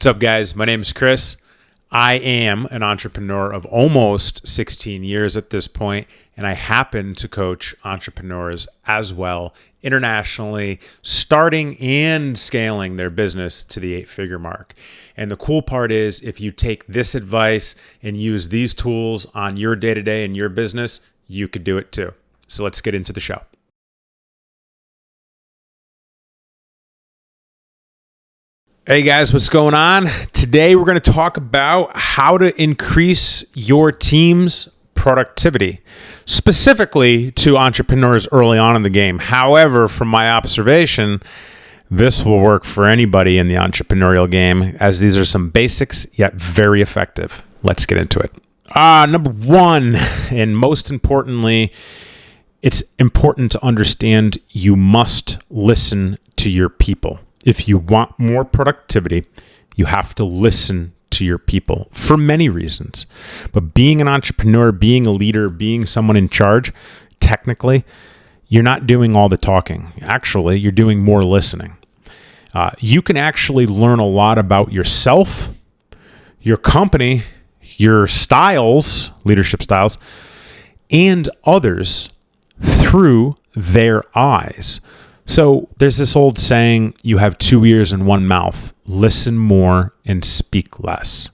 What's up, guys? My name is Chris. I am an entrepreneur of almost 16 years at this point, and I happen to coach entrepreneurs as well internationally, starting and scaling their business to the 8-figure mark. And the cool part is, if you take this advice and use these tools on your day-to-day in your business, you could do it too. So let's get into the show. Hey guys, what's going on? Today we're going to talk about how to increase your team's productivity, specifically to entrepreneurs early on in the game. However, from my observation, this will work for anybody in the entrepreneurial game, as these are some basics yet very effective. Let's get into it. Number one, and most importantly, it's important to understand you must listen to your people. If you want more productivity, you have to listen to your people for many reasons. But being an entrepreneur, being a leader, being someone in charge, technically, you're not doing all the talking. Actually, you're doing more listening. You can actually learn a lot about yourself, your company, your styles, leadership styles, and others through their eyes. So there's this old saying, you have 2 ears and 1 mouth. Listen more and speak less.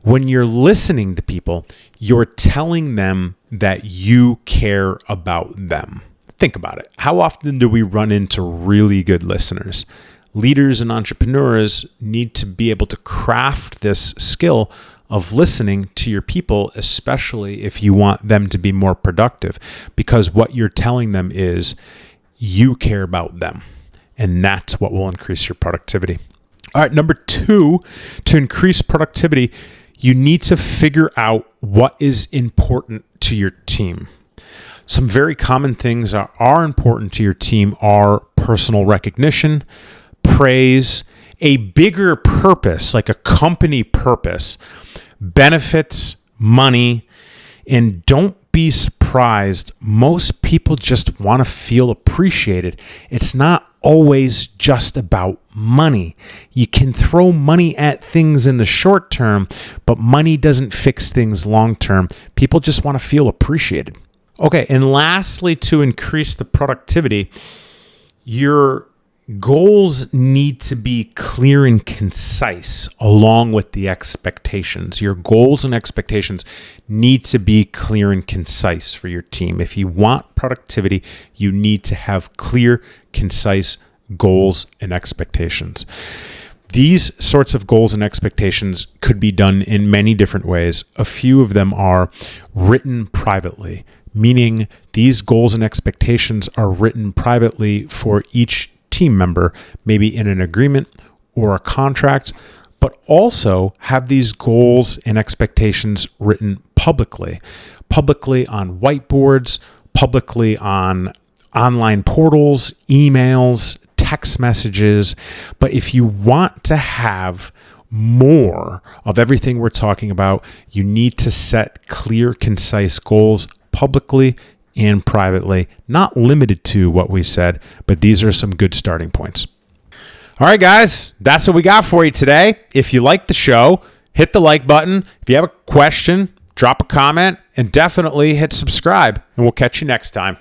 When you're listening to people, you're telling them that you care about them. Think about it. How often do we run into really good listeners? Leaders and entrepreneurs need to be able to craft this skill of listening to your people, especially if you want them to be more productive, because what you're telling them is, you care about them, and that's what will increase your productivity. All right, number 2, to increase productivity, you need to figure out what is important to your team. Some very common things that are important to your team are personal recognition, praise, a bigger purpose, like a company purpose, benefits, money, and don't be surprised. Most people just want to feel appreciated. It's not always just about money. You can throw money at things in the short term, but money doesn't fix things long term. People just want to feel appreciated. Okay, and lastly, to increase the productivity, your goals need to be clear and concise along with the expectations. Your goals and expectations need to be clear and concise for your team. If you want productivity, you need to have clear, concise goals and expectations. These sorts of goals and expectations could be done in many different ways. A few of them are written privately, meaning these goals and expectations are written privately for each team member, maybe in an agreement or a contract, but also have these goals and expectations written publicly on whiteboards, publicly on online portals, emails, text messages. But if you want to have more of everything we're talking about, you need to set clear, concise goals publicly and privately, not limited to what we said, but these are some good starting points. All right, guys, that's what we got for you today. If you like the show, hit the like button. If you have a question, drop a comment, and definitely hit subscribe, and we'll catch you next time.